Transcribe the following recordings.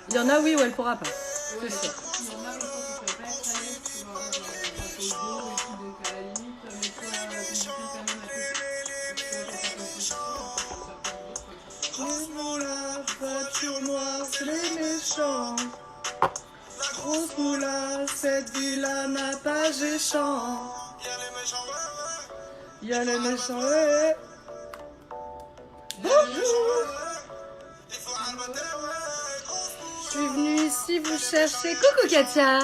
Il y en a oui où elle pourra pas. C'est sûr. La voiture noire, c'est les méchants. La grosse moula, cette villa n'a pas géchant. Y'a les méchants, ouais. Bonjour. Je suis venue ici vous chercher. Coucou Katia.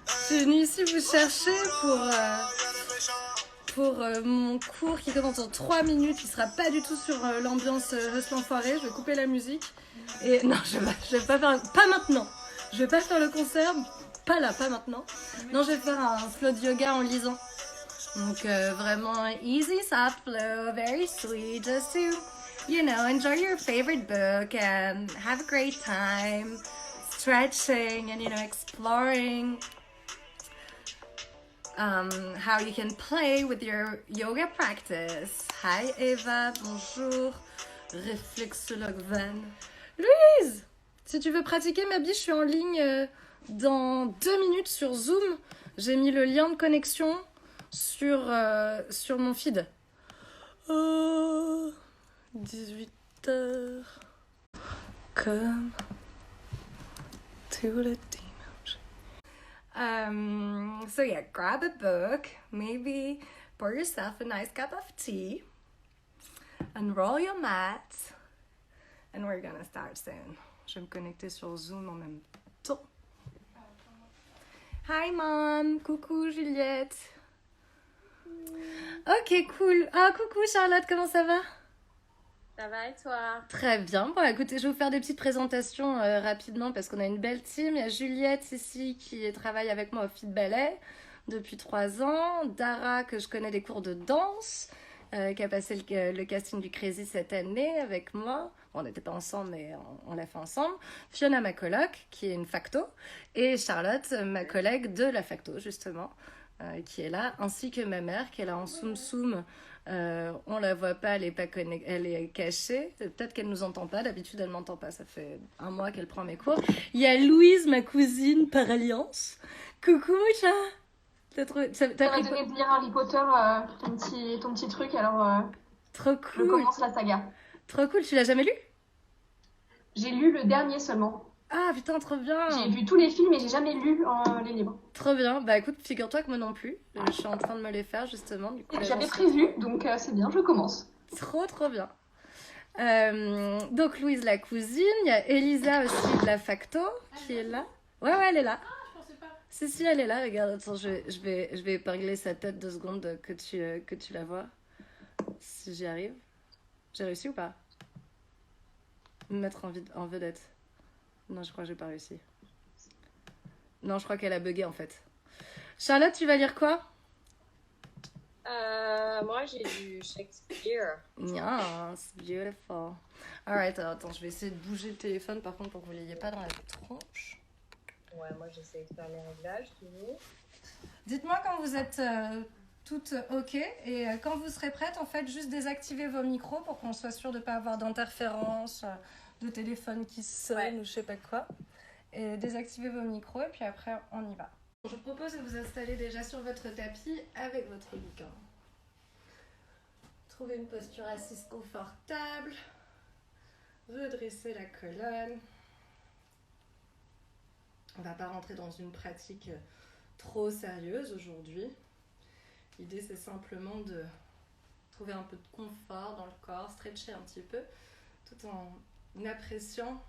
Je suis venue ici vous chercher pour mon cours qui commence en 3 minutes. Il sera pas du tout sur l'ambiance Hustle Enfoiré. Je vais couper la musique. Et non, je vais pas faire... Pas maintenant. Je vais pas faire le concert. Pas là, pas maintenant. Non, je vais faire un flow de yoga en lisant. Donc vraiment easy, soft flow, very sweet. Just to, you know, enjoy your favorite book and have a great time. Stretching and, you know, exploring how you can play with your yoga practice. Hi Eva, bonjour. Réflexologue Van. Louise, si tu veux pratiquer ma biche, je suis en ligne dans 2 minutes sur Zoom. J'ai mis le lien de connexion sur mon feed. 18h. Comme to the dimanche. So yeah, grab a book, maybe pour yourself a nice cup of tea, unroll your mat, and we're gonna start soon. Je vais me connecter sur Zoom en même temps. Hi mom, coucou Juliette. Ok, cool. Ah, coucou Charlotte, comment ça va? Ça va et toi? Très bien. Bon, écoutez, je vais vous faire des petites présentations rapidement parce qu'on a une belle team. Il y a Juliette ici qui travaille avec moi au Fit Ballet depuis 3 ans. Dara, que je connais des cours de danse, qui a passé le casting du Crazy cette année avec moi. On n'était pas ensemble, mais on l'a fait ensemble. Fiona, ma coloc, qui est une facto. Et Charlotte, ma collègue de la facto, justement, qui est là, ainsi que ma mère, qui est là en soum-soum. On la voit pas, elle est cachée. Peut-être qu'elle nous entend pas. D'habitude, elle m'entend pas. Ça fait 1 mois qu'elle prend mes cours. Il y a Louise, ma cousine par alliance. Coucou, Moucha. Ça m'a donné de lire Harry Potter, ton petit truc, alors trop cool. Je commence la saga. Trop cool. Tu l'as jamais lu? J'ai lu le dernier seulement. Ah putain, trop bien. J'ai vu tous les films et j'ai jamais lu les livres. Trop bien. Bah écoute, figure-toi que moi non plus. Je suis en train de me les faire justement. Du coup, j'avais prévu, donc c'est bien, je commence. Trop bien. Donc Louise la cousine, il y a Elisa aussi de la facto qui est là. Ouais, elle est là. Ah, je pensais pas. Si, elle est là. Regarde, attends, je vais épingler sa tête 2 secondes que tu la vois. Si j'y arrive. J'ai réussi ou pas? Me mettre en vedette. Non, je crois que j'ai pas réussi. Non, je crois qu'elle a bugué en fait. Charlotte, tu vas lire quoi? Moi, j'ai lu Shakespeare. Yes, beautiful. Alright, attends, je vais essayer de bouger le téléphone par contre pour que vous ne l'ayez pas dans la tronche. Ouais, moi j'essaie de faire les réglages toujours. Dites-moi quand vous êtes toutes OK et quand vous serez prêtes, en fait, juste désactivez vos micros pour qu'on soit sûr de ne pas avoir d'interférence, de téléphone qui sonne ou je sais pas quoi. Et désactivez vos micros et puis après on y va. Je vous propose de vous installer déjà sur votre tapis avec votre bouquin. Trouvez une posture assise confortable. Redressez la colonne. On va pas rentrer dans une pratique trop sérieuse aujourd'hui. L'idée c'est simplement de trouver un peu de confort dans le corps, stretcher un petit peu, tout en appréciant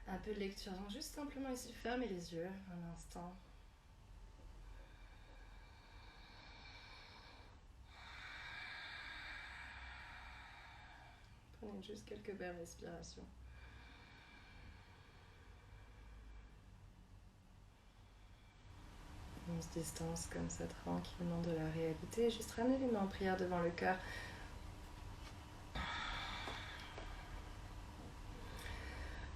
un peu de lecture. Donc juste simplement ici, fermez les yeux un instant. Prenez juste quelques belles respirations. On se distance comme ça tranquillement de la réalité. Juste ramenez les mains en prière devant le cœur.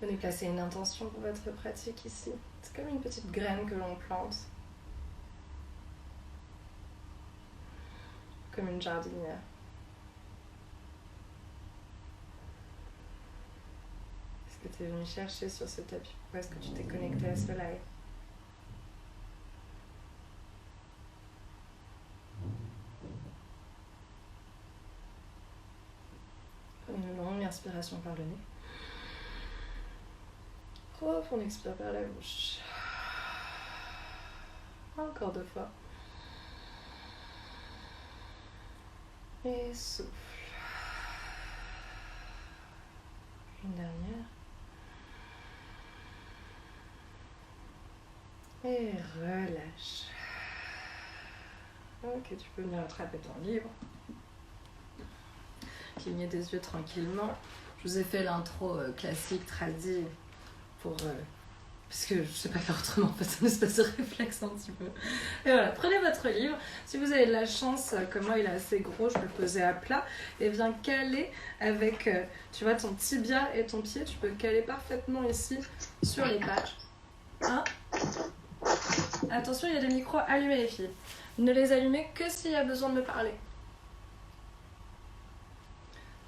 Venez placer une intention pour votre pratique ici. C'est comme une petite graine que l'on plante. Comme une jardinière. que tu es venu chercher sur ce tapis? Pourquoi est-ce que tu t'es connecté à ce live? Une longue inspiration par le nez. Profonde expire par la bouche. Encore 2 fois. Et souffle. Une dernière. Et relâche. Ok, tu peux venir attraper ton livre. Cligner des yeux tranquillement. Je vous ai fait l'intro classique, tradie, pour... parce que je sais pas faire autrement, en fait, c'est une espèce de réflexe un petit peu. Et voilà, prenez votre livre. Si vous avez de la chance, comme moi il est assez gros, je peux le poser à plat. Et viens caler avec, tu vois, ton tibia et ton pied. Tu peux caler parfaitement ici, sur les pages. Hein? Attention, il y a des micros allumés, les filles. Ne les allumez que s'il y a besoin de me parler.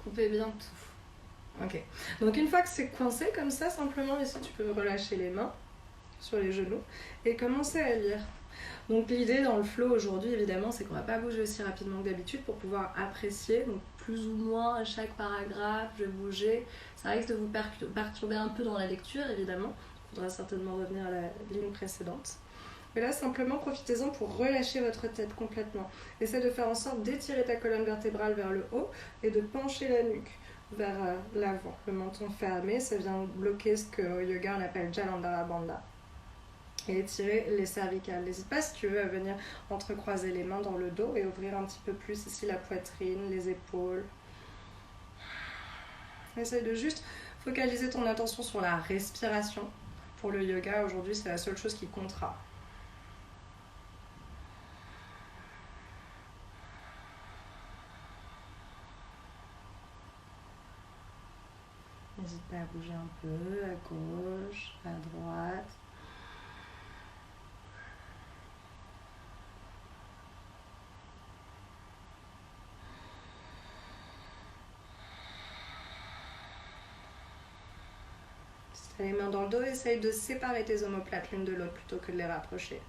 Coupez bien tout. Ok. Donc une fois que c'est coincé comme ça, simplement ici, tu peux relâcher les mains sur les genoux et commencer à lire. Donc l'idée dans le flow aujourd'hui, évidemment, c'est qu'on va pas bouger aussi rapidement que d'habitude pour pouvoir apprécier. Donc plus ou moins à chaque paragraphe, je vais bouger. Ça risque de vous perturber un peu dans la lecture, évidemment. Il faudra certainement revenir à la ligne précédente. Mais là, simplement, profitez-en pour relâcher votre tête complètement. Essaie de faire en sorte d'étirer ta colonne vertébrale vers le haut et de pencher la nuque vers l'avant. Le menton fermé, ça vient bloquer ce que au yoga on appelle Jalandhara Bandha. Et étirer les cervicales. N'hésite pas, si tu veux, à venir entrecroiser les mains dans le dos et ouvrir un petit peu plus ici la poitrine, les épaules. Essaye de juste focaliser ton attention sur la respiration. Pour le yoga, aujourd'hui, c'est la seule chose qui comptera. N'hésite pas à bouger un peu, à gauche, à droite. Si tu as les mains dans le dos, essaye de séparer tes omoplates l'une de l'autre plutôt que de les rapprocher.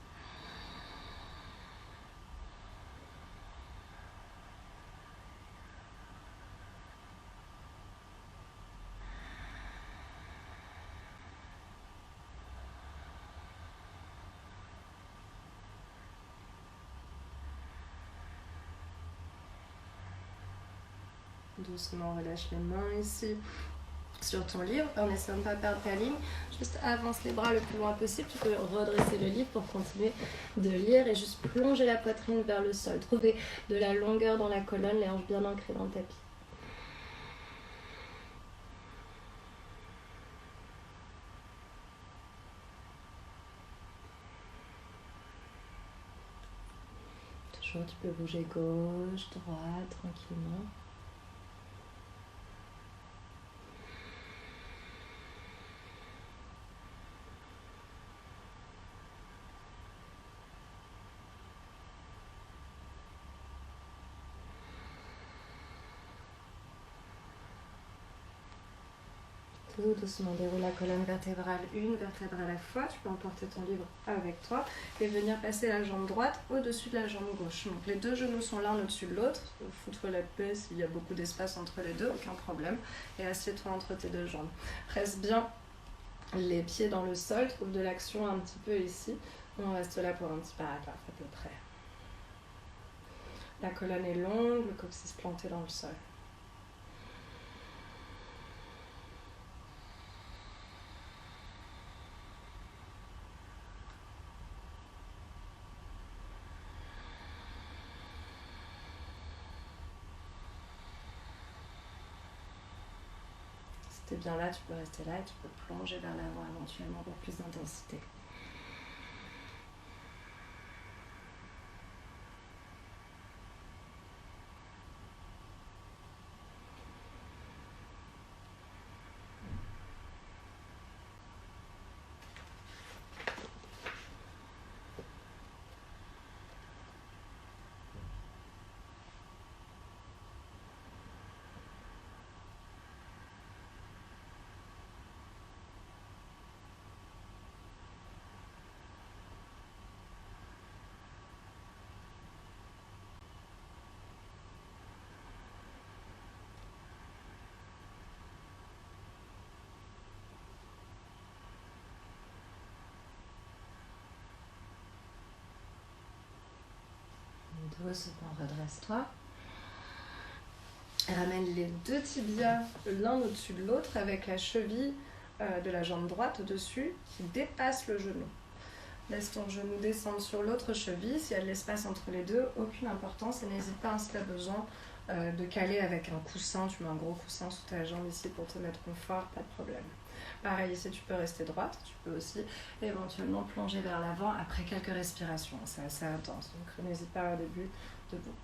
Doucement, relâche les mains ici sur ton livre en essayant de ne pas perdre ta ligne. Juste avance les bras le plus loin possible. Tu peux redresser le livre pour continuer de lire et juste plonger la poitrine vers le sol. Trouver de la longueur dans la colonne, les hanches bien ancrées dans le tapis. Toujours, tu peux bouger gauche, droite, tranquillement. Tout doucement, déroule la colonne vertébrale, une vertèbre à la fois. Tu peux emporter ton livre avec toi et venir passer la jambe droite au-dessus de la jambe gauche. Donc les deux genoux sont l'un au-dessus de l'autre. Fous-toi la paix s'il y a beaucoup d'espace entre les deux, aucun problème. Et assieds-toi entre tes deux jambes. Reste bien les pieds dans le sol, trouve de l'action un petit peu ici. On reste là pour un petit paragraphe à peu près. La colonne est longue, le coccyx planté dans le sol. Si t'es bien là, tu peux rester là et tu peux plonger vers l'avant éventuellement pour plus d'intensité. doucement, redresse-toi. Ramène les deux tibias l'un au-dessus de l'autre avec la cheville de la jambe droite au-dessus qui dépasse le genou. Laisse ton genou descendre sur l'autre cheville. S'il y a de l'espace entre les deux, aucune importance. Et n'hésite pas, si tu as besoin, de caler avec un coussin. Tu mets un gros coussin sous ta jambe ici pour te mettre confort, pas de problème. Pareil, ici tu peux rester droite. Tu peux aussi éventuellement plonger vers l'avant après quelques respirations. C'est assez intense, donc n'hésite pas au début, debout.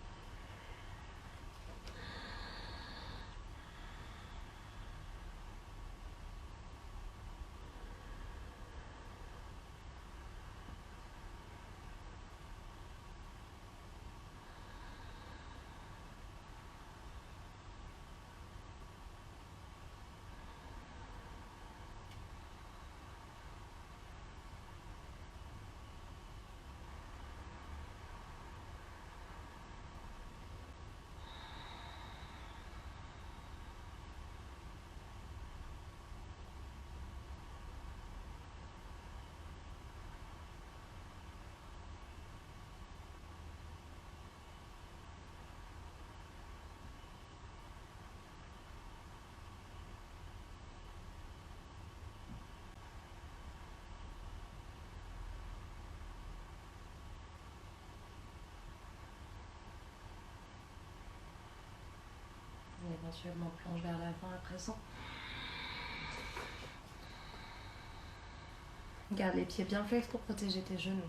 Et éventuellement plonge vers l'avant à présent. Garde les pieds bien flex pour protéger tes genoux.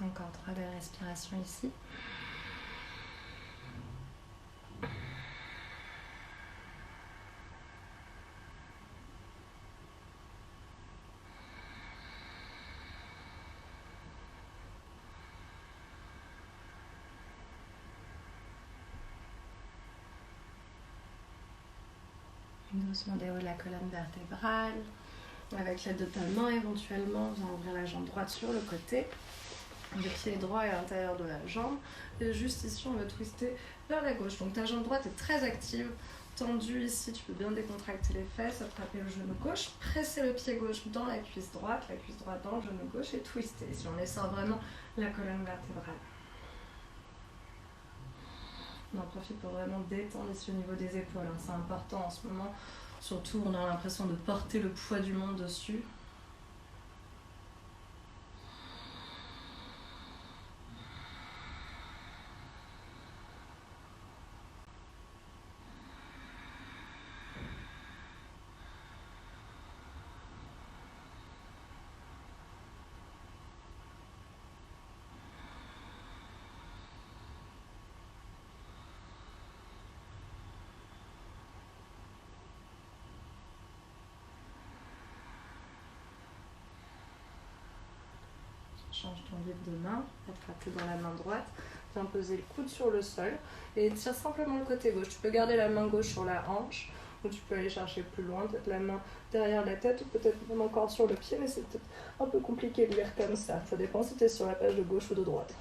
Encore 3 belles respirations ici. Doucement déroule la colonne vertébrale. Avec l'aide de ta main, éventuellement, viens ouvrir la jambe droite sur le côté. Le pied droit est à l'intérieur de la jambe. Et juste ici, on va twister vers la gauche. Donc ta jambe droite est très active, tendue ici. Tu peux bien décontracter les fesses, attraper le genou gauche, presser le pied gauche dans la cuisse droite dans le genou gauche et twister. Ici, on essore vraiment la colonne vertébrale. On en profite pour vraiment détendre ici au niveau des épaules. C'est important en ce moment. Surtout, on a l'impression de porter le poids du monde dessus. Change ton livre de main, attrape-le dans la main droite, viens poser le coude sur le sol et tire simplement le côté gauche. Tu peux garder la main gauche sur la hanche ou tu peux aller chercher plus loin, peut-être la main derrière la tête ou peut-être même encore sur le pied, mais c'est peut-être un peu compliqué de lire comme ça. Ça dépend si tu es sur la page de gauche ou de droite.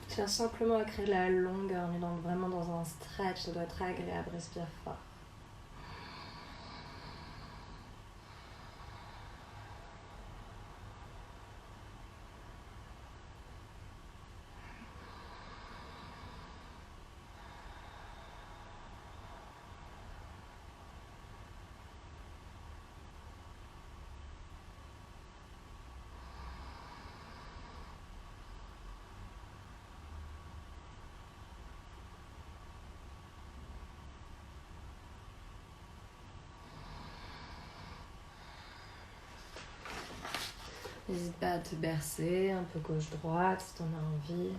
Tiens simplement à créer la longueur, on est vraiment dans un stretch, ça doit être agréable, respire fort. N'hésite pas à te bercer, un peu gauche-droite si tu en as envie.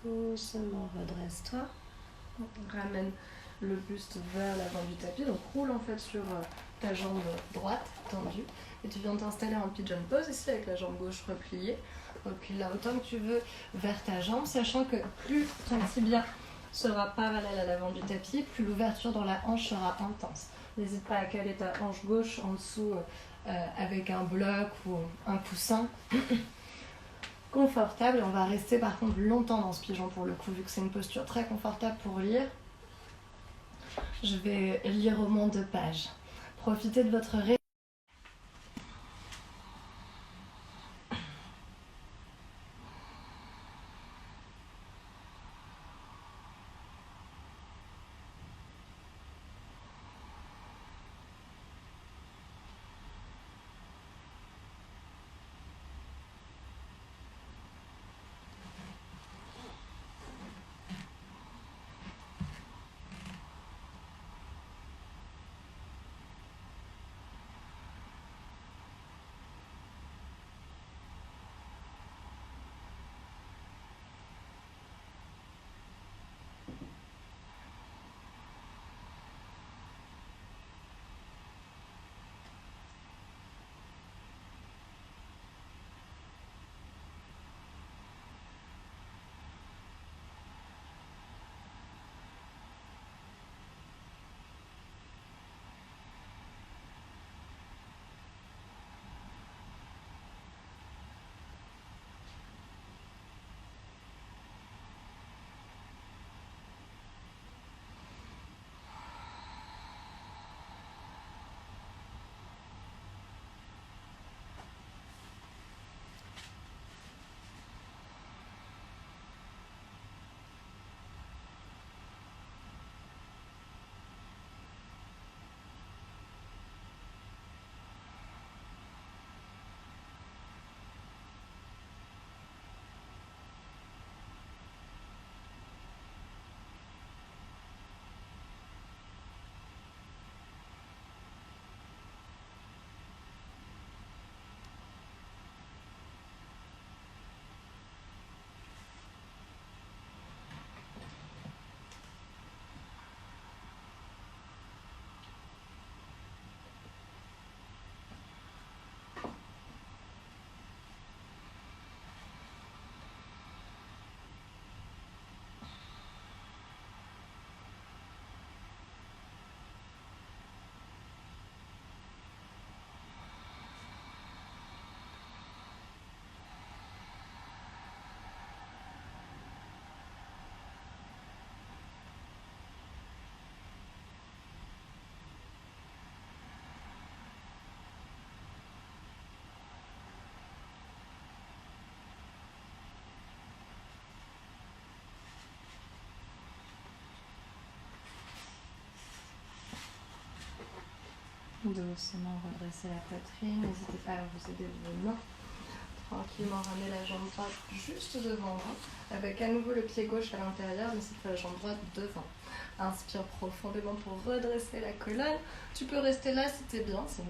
Doucement, redresse-toi. Ramène le buste vers l'avant du tapis. Donc roule en fait sur ta jambe droite tendue. Et tu viens t'installer en pigeon pose ici avec la jambe gauche repliée. Replie là autant que tu veux vers ta jambe, sachant que plus ton tibia sera parallèle à l'avant du tapis, plus l'ouverture dans la hanche sera intense. N'hésite pas à caler ta hanche gauche en dessous avec un bloc ou un coussin. Confortable, et on va rester par contre longtemps dans ce pigeon pour le coup, vu que c'est une posture très confortable pour lire. Je vais lire au moins 2 pages. Profitez de votre doucement redresser la poitrine, n'hésitez pas à vous aider de vos mains. Tranquillement ramener la jambe droite juste devant vous, avec à nouveau le pied gauche à l'intérieur, mais cette fois la jambe droite devant. Inspire profondément pour redresser la colonne. Tu peux rester là si t'es bien, c'est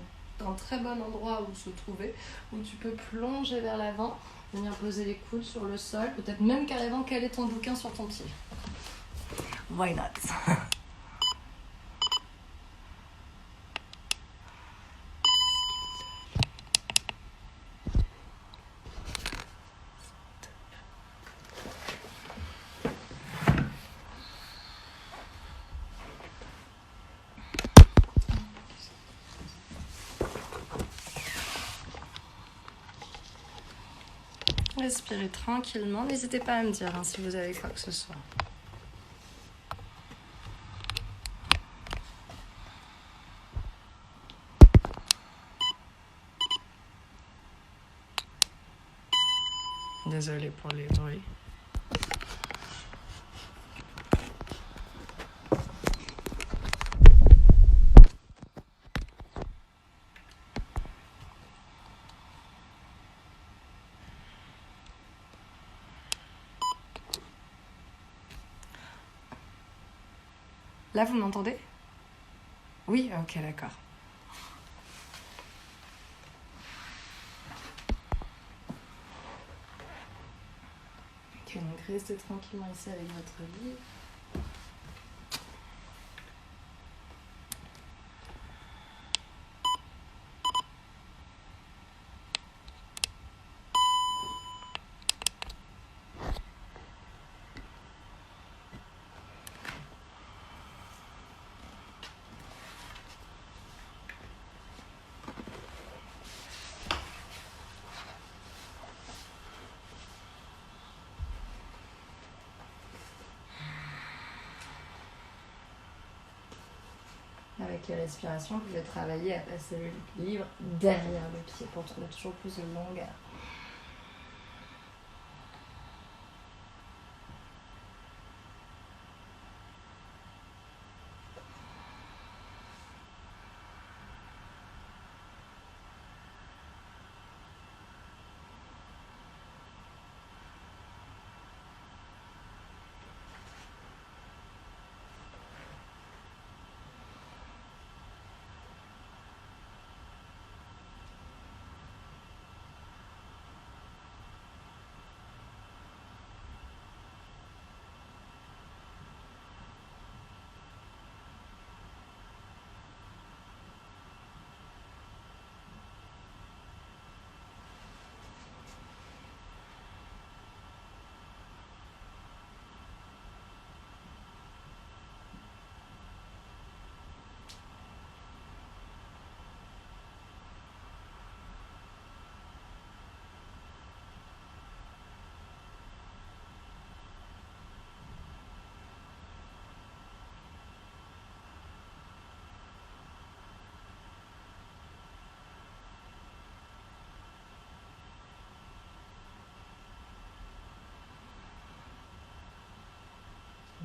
un très bon endroit où se trouver, où tu peux plonger vers l'avant, venir poser les coudes sur le sol, peut-être même carrément caler ton bouquin sur ton pied. Why not? Respirez tranquillement. N'hésitez pas à me dire si vous avez quoi que ce soit. Désolée pour les bruits. Là, vous m'entendez? Oui, ok, d'accord. Ok, donc restez tranquillement ici avec votre livre. Avec les respirations, vous pouvez travailler à passer le livre derrière le pied pour trouver toujours plus de longueur.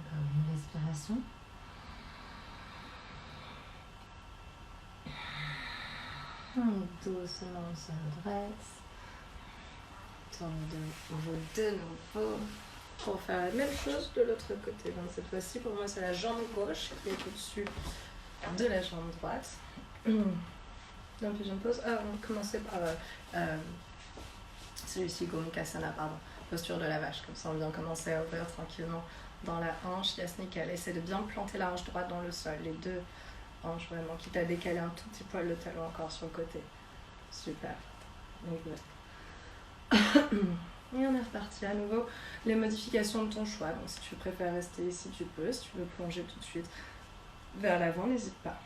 Une respiration. Doucement, on se redresse. Tourne de nouveau pour faire la même chose de l'autre côté. Donc cette fois-ci, pour moi, c'est la jambe gauche qui est au-dessus de la jambe droite. Donc je me pose. On va commencer par celui-ci, Gomukhasana, pardon. Posture de la vache. Comme ça, on vient commencer à ouvrir tranquillement dans la hanche. Yasnika, essaie de bien planter la hanche droite dans le sol. Les deux hanches vraiment, quitte à décaler un tout petit poil le talon encore sur le côté. Super. Et on est reparti à nouveau. Les modifications de ton choix. Donc si tu préfères rester ici, tu peux. Si tu veux plonger tout de suite vers l'avant, n'hésite pas.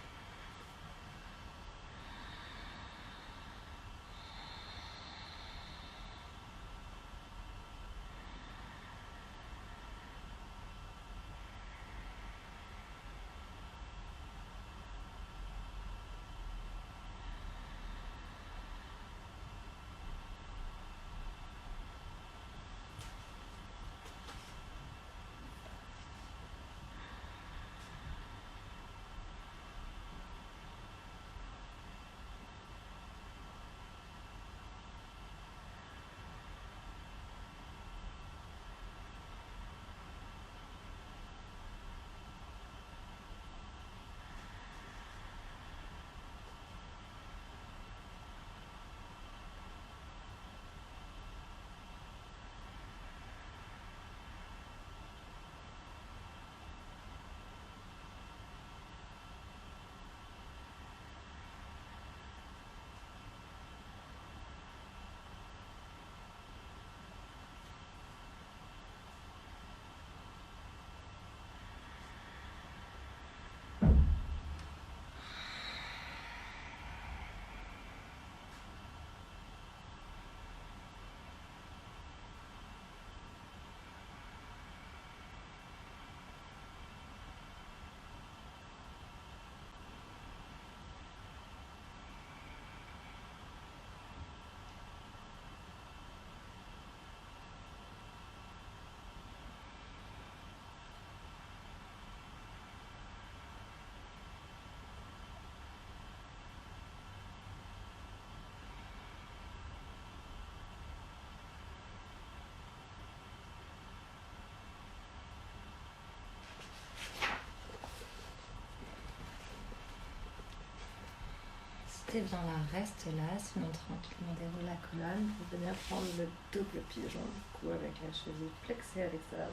Et bien là, reste là, sinon tranquillement déroule la colonne pour venir prendre le double pigeon du coup avec la cheville flexée à l'extérieur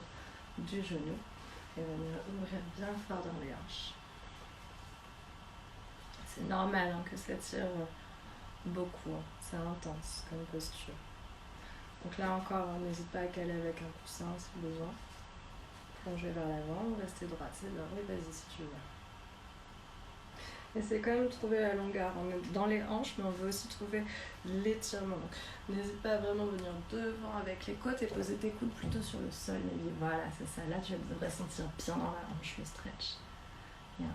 du genou et venir ouvrir bien fort dans les hanches. C'est normal que ça tire beaucoup, c'est intense comme posture. Donc là encore, n'hésite pas à caler avec un coussin si besoin. Plonger vers l'avant ou rester droite, c'est bien. Oui, vas-y si tu veux. Et c'est quand même trouver la longueur. On est dans les hanches, mais on veut aussi trouver l'étirement. Donc n'hésite pas à vraiment venir devant avec les côtes et poser tes coudes plutôt sur le sol. Mais voilà, c'est ça. Là, tu devrais sentir bien dans la hanche le stretch. Yes.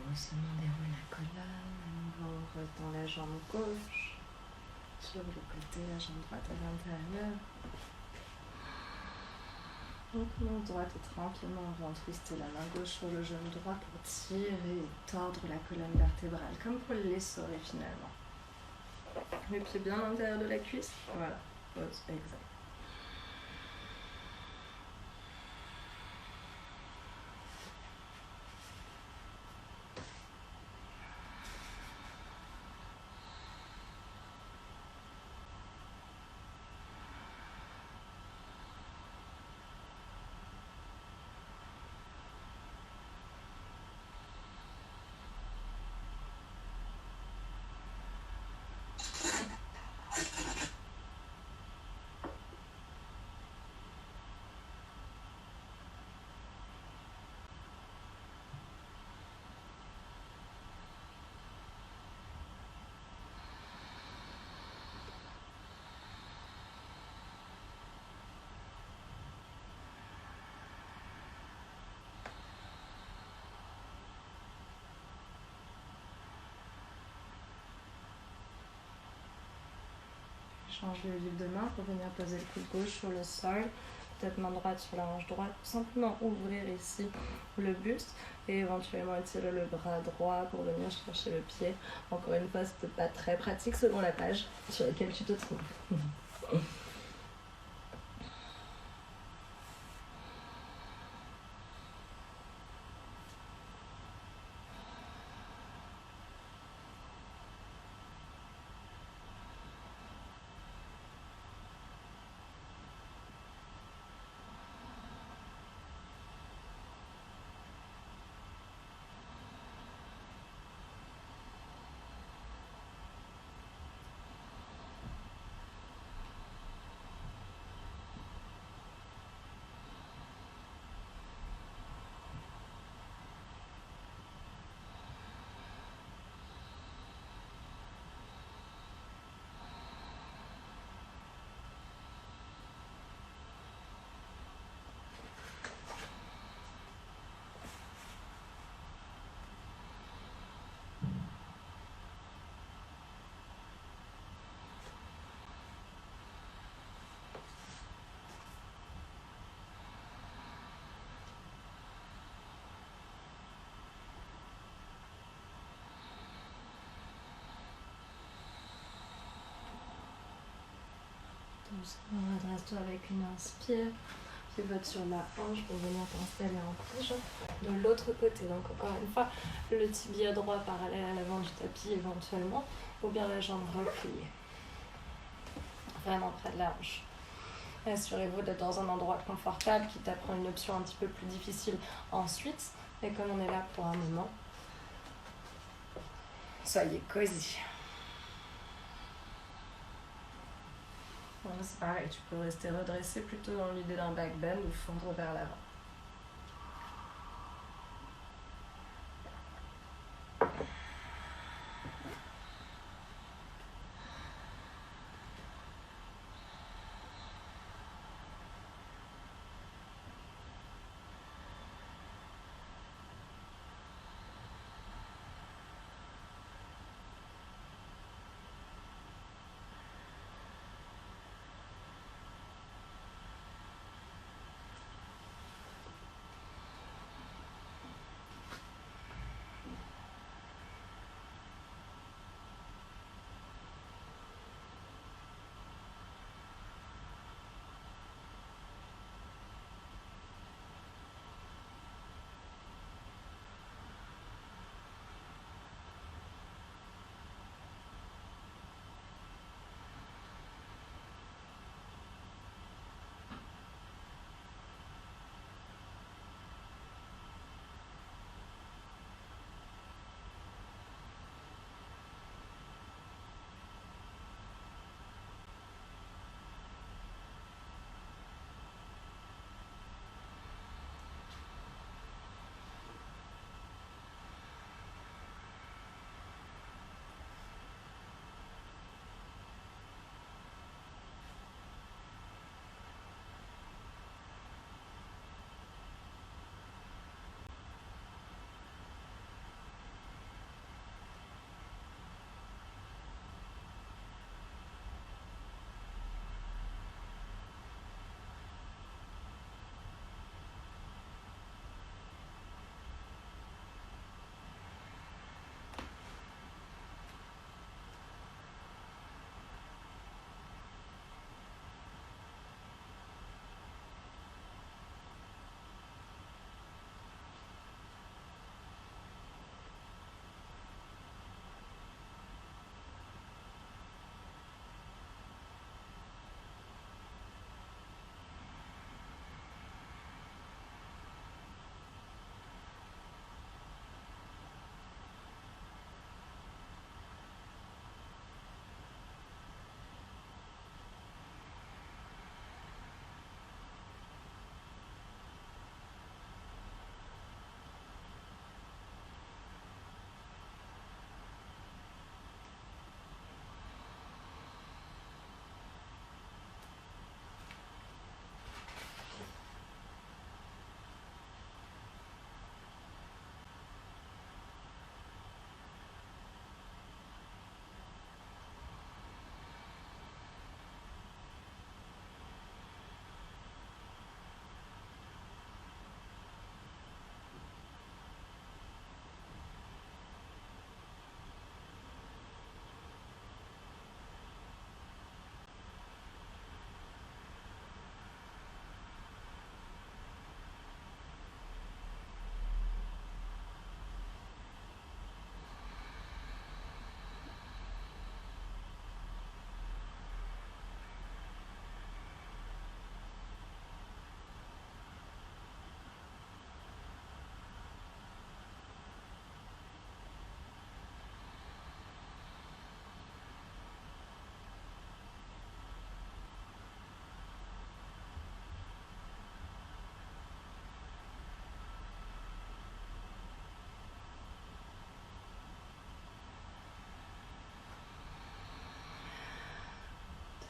Doucement déroule la colonne, à nouveau on retend la jambe gauche sur le côté, la jambe droite à l'intérieur. Donc main droite et tranquillement on va twister la main gauche sur le genou droit pour tirer et tordre la colonne vertébrale, comme pour l'essorer finalement. Les pieds bien à l'intérieur de la cuisse, voilà, pose, exact. Change le livre de main pour venir poser le coude gauche sur le sol, peut-être main droite sur la hanche droite, simplement ouvrir ici le buste et éventuellement étirer le bras droit pour venir chercher le pied. Encore une fois, c'est peut-être pas très pratique selon la page sur laquelle tu te trouves. doucement, redresse-toi avec une inspire. Pivote sur la hanche pour venir t'installer en pigeon. De l'autre côté, donc encore une fois, le tibia droit parallèle à l'avant du tapis éventuellement, ou bien la jambe repliée. Vraiment près de la hanche. Assurez-vous d'être dans un endroit confortable, quitte à prendre une option un petit peu plus difficile ensuite. Et comme on est là pour un moment, soyez cosy. Voilà, c'est pareil, tu peux rester redressé plutôt dans l'idée d'un back bend ou fondre vers l'avant.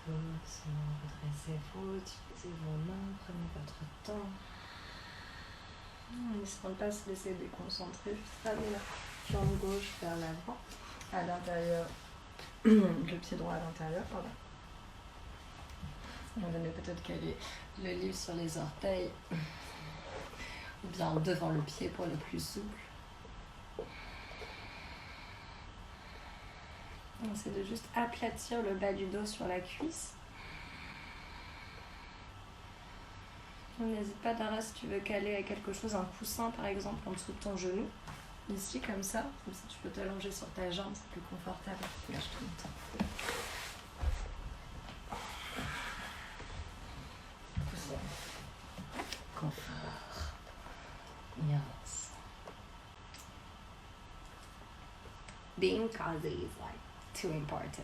Doucement, redressez-vous, utilisez vos mains, prenez votre temps. N'hésitez pas à se laisser déconcentrer, juste ramener la jambe gauche vers l'avant, à l'intérieur, le pied droit à l'intérieur, pardon. On va donner peut-être caler le livre sur les orteils, ou bien devant le pied pour le plus souple. C'est de juste aplatir le bas du dos sur la cuisse. N'hésite pas, Dara, si tu veux caler quelque chose, un coussin par exemple, en dessous de ton genou. Ici, comme ça tu peux t'allonger sur ta jambe, c'est plus confortable. Là, je te montre. Coussin. Confort. Yes. Being cozy is like too important.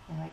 Ok.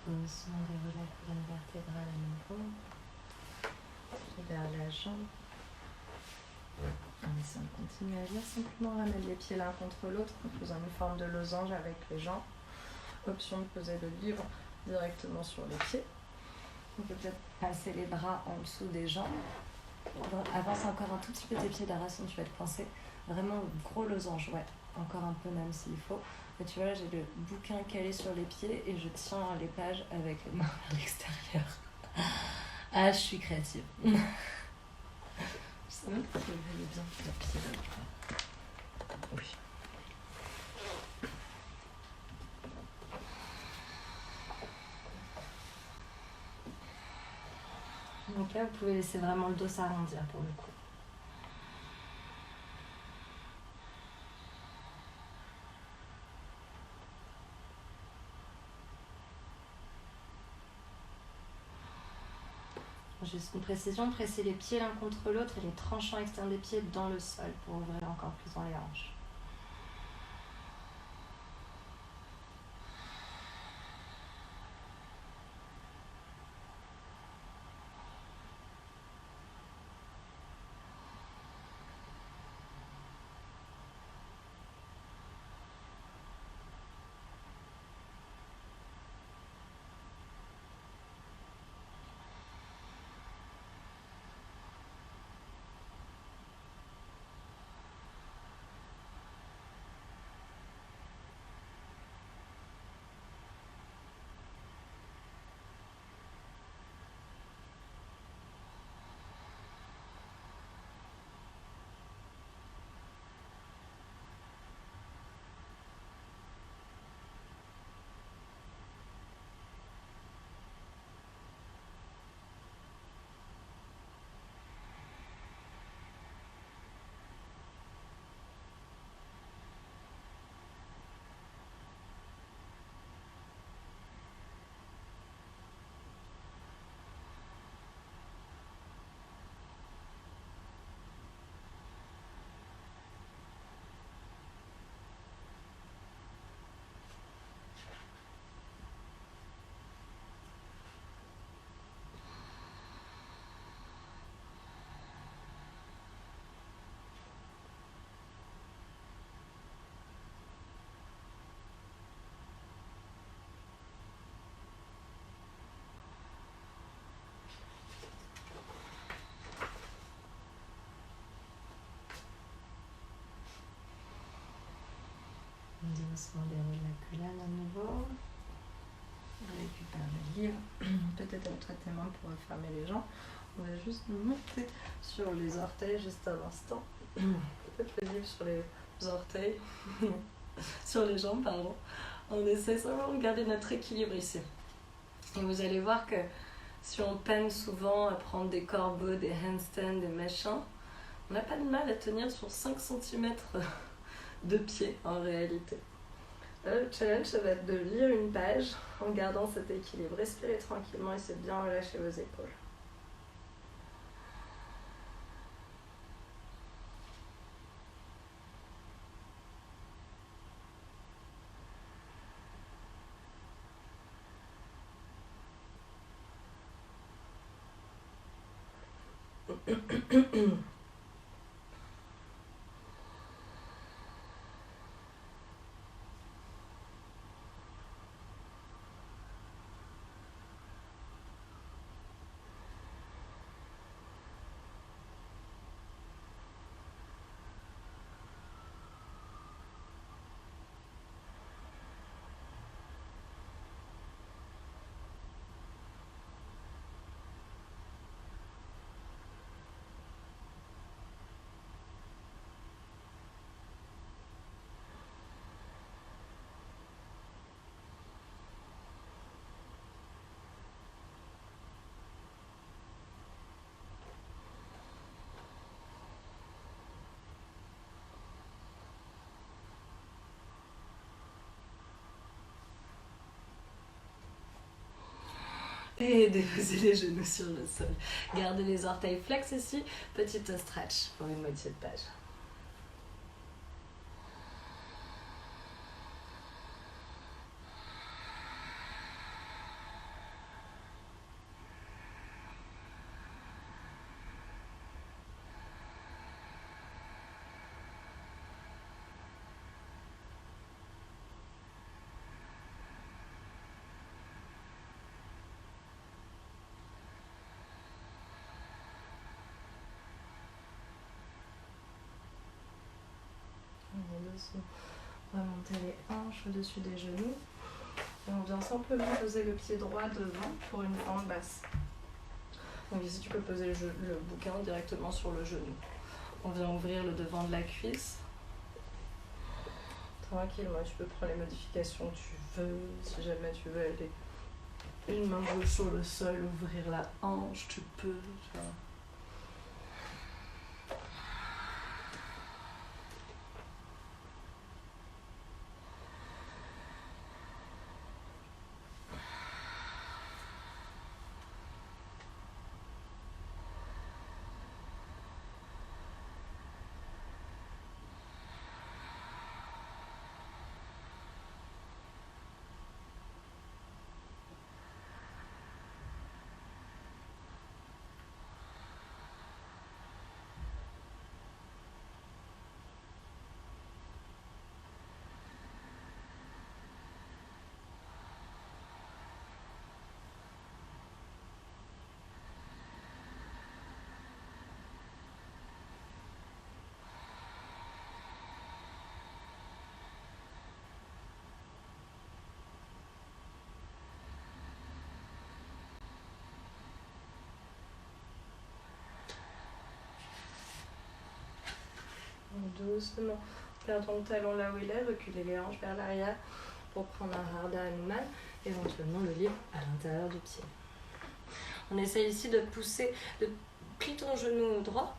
Doucement déroule la colonne vertébrale à nouveau. Vers la jambe. En essayant de continuer à lire, simplement ramène les pieds l'un contre l'autre en faisant une forme de losange avec les jambes. Option de poser le livre directement sur les pieds. On peut peut-être passer les bras en dessous des jambes. Avance encore un tout petit peu tes pieds, Dara, sinon tu vas être coincé. Vraiment gros losange, ouais. Encore un peu même s'il faut. Et tu vois, là, j'ai le bouquin calé sur les pieds et je tiens les pages avec les mains vers l'extérieur. Ah, je suis créative. Je savais que tu voulais bien faire pied là. Oui. Donc là, vous pouvez laisser vraiment le dos s'arrondir pour le coup. Juste une précision, presser les pieds l'un contre l'autre et les tranchants externes des pieds dans le sol pour ouvrir encore plus dans les hanches. doucement déroule la collane à nouveau. Récupère le livre. Peut-être avec tes mains pour fermer les jambes. On va juste monter sur les orteils juste un instant. Peut-être le livre sur les orteils. Sur les jambes, pardon. On essaie simplement de garder notre équilibre ici. Et vous allez voir que si on peine souvent à prendre des corbeaux, des handstands, des machins, on n'a pas de mal à tenir sur 5 cm de pied en réalité. Le challenge, ça va être de lire une page en gardant cet équilibre. Respirez tranquillement et c'est bien relâcher vos épaules. Et déposer les genoux sur le sol. Gardez les orteils flex ici. Petite stretch pour une moitié de page. On va monter les hanches au-dessus des genoux. Et on vient simplement poser le pied droit devant pour une fente basse. Donc ici tu peux poser le bouquin directement sur le genou. On vient ouvrir le devant de la cuisse. Tranquillement, tu peux prendre les modifications que tu veux. Si jamais tu veux aller une main gauche sur le sol, ouvrir la hanche, tu peux. Tu vois. Doucement, faire ton talon là où il est, reculer les hanches vers l'arrière pour prendre un Ardha Hanuman, éventuellement le livre à l'intérieur du pied. On essaie ici de pousser, de plier ton genou droit,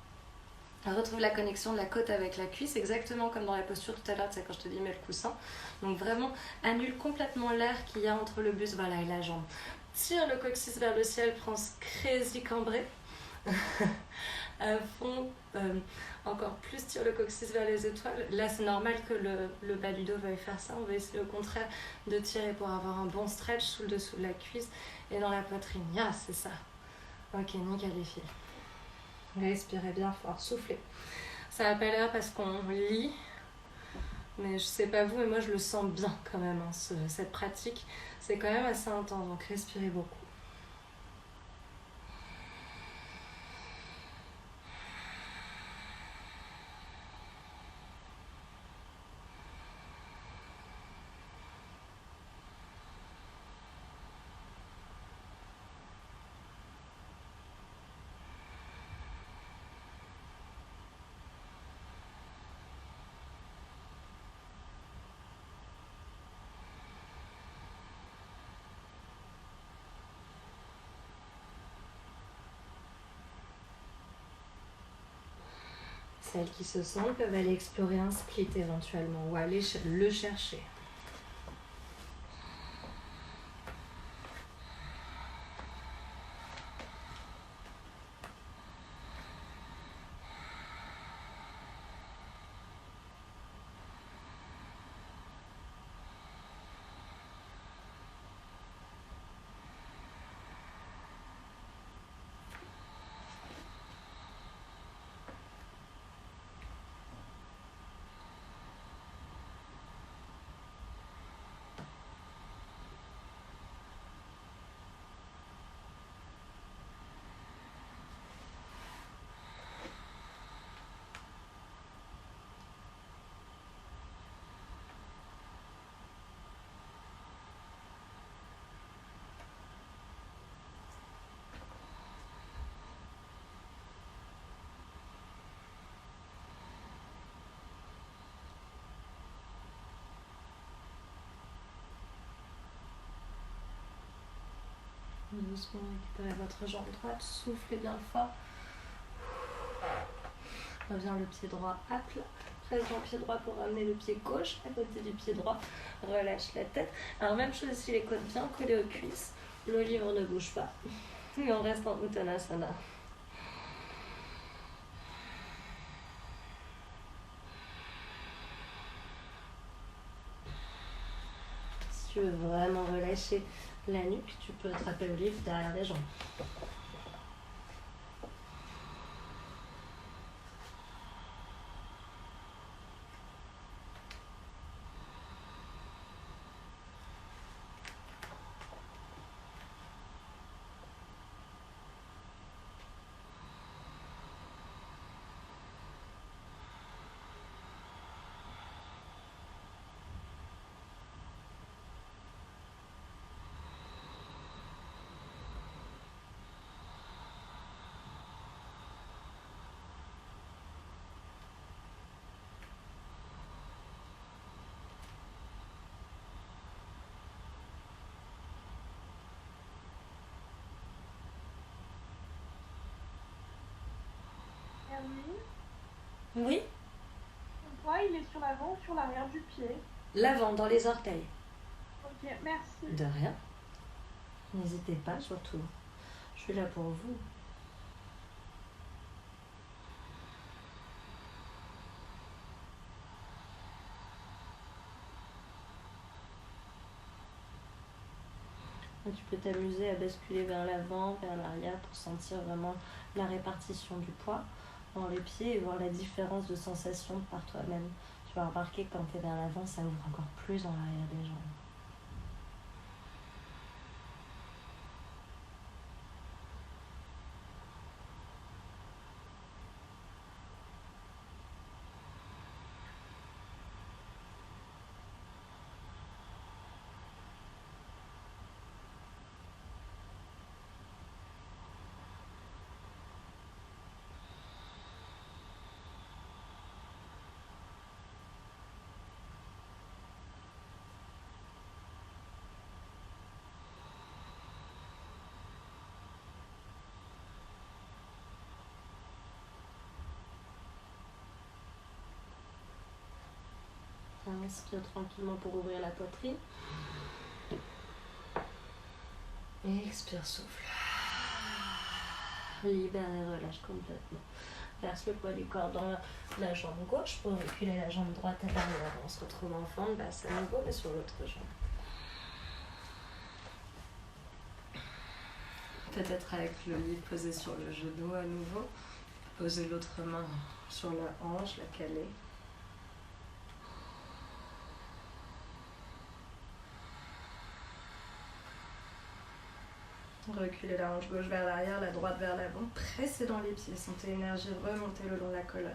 retrouve la connexion de la côte avec la cuisse, exactement comme dans la posture tout à l'heure, c'est quand je te dis mets le coussin. Donc vraiment, annule complètement l'air qu'il y a entre le buste, voilà, et la jambe. Tire le coccyx vers le ciel, prends ce crazy cambré. À fond, encore plus tire le coccyx vers les étoiles. Là c'est normal que le bas du dos veuille faire ça. On va essayer au contraire de tirer pour avoir un bon stretch sous le dessous de la cuisse et dans la poitrine. Yeah, c'est ça. Ok, nickel les filles. Respirez bien fort, soufflez. Ça n'a pas l'air parce qu'on lit, mais je sais pas vous, mais moi je le sens bien quand même. Hein, cette pratique, c'est quand même assez intense, donc respirez beaucoup. Celles qui se sentent peuvent aller explorer un split éventuellement ou aller le chercher. Doucement récupérez votre jambe droite, soufflez bien fort. Revient le pied droit à plat. Presse le pied droit pour ramener le pied gauche à côté du pied droit. Relâche la tête. Alors même chose ici, les côtes bien collées aux cuisses. Le livre ne bouge pas. Et on reste en Uttanasana. Si tu veux vraiment relâcher la nuque, tu peux attraper le livre derrière les jambes. Oui, Ton poids, il est sur l'avant ou sur l'arrière du pied? l'avant dans les orteils. Ok, merci. De rien. N'hésitez pas surtout. Je suis là pour vous. Tu peux t'amuser à basculer vers l'avant, vers l'arrière pour sentir vraiment la répartition du poids dans les pieds et voir la différence de sensation par toi-même. Tu vas remarquer que quand tu es vers l'avant, ça ouvre encore plus dans l'arrière des jambes. Inspire tranquillement pour ouvrir la poitrine. Et expire, souffle. Libère et relâche complètement. Verse le poids du corps dans la jambe gauche pour reculer la jambe droite à l'arrière. On se retrouve en fente basse à nouveau, mais sur l'autre jambe. Peut-être avec le lit posé sur le genou à nouveau. Posez l'autre main sur la hanche, la caler. Reculez la hanche gauche vers l'arrière, la droite vers l'avant. Pressez dans les pieds, sentez l'énergie remonter le long de la colonne.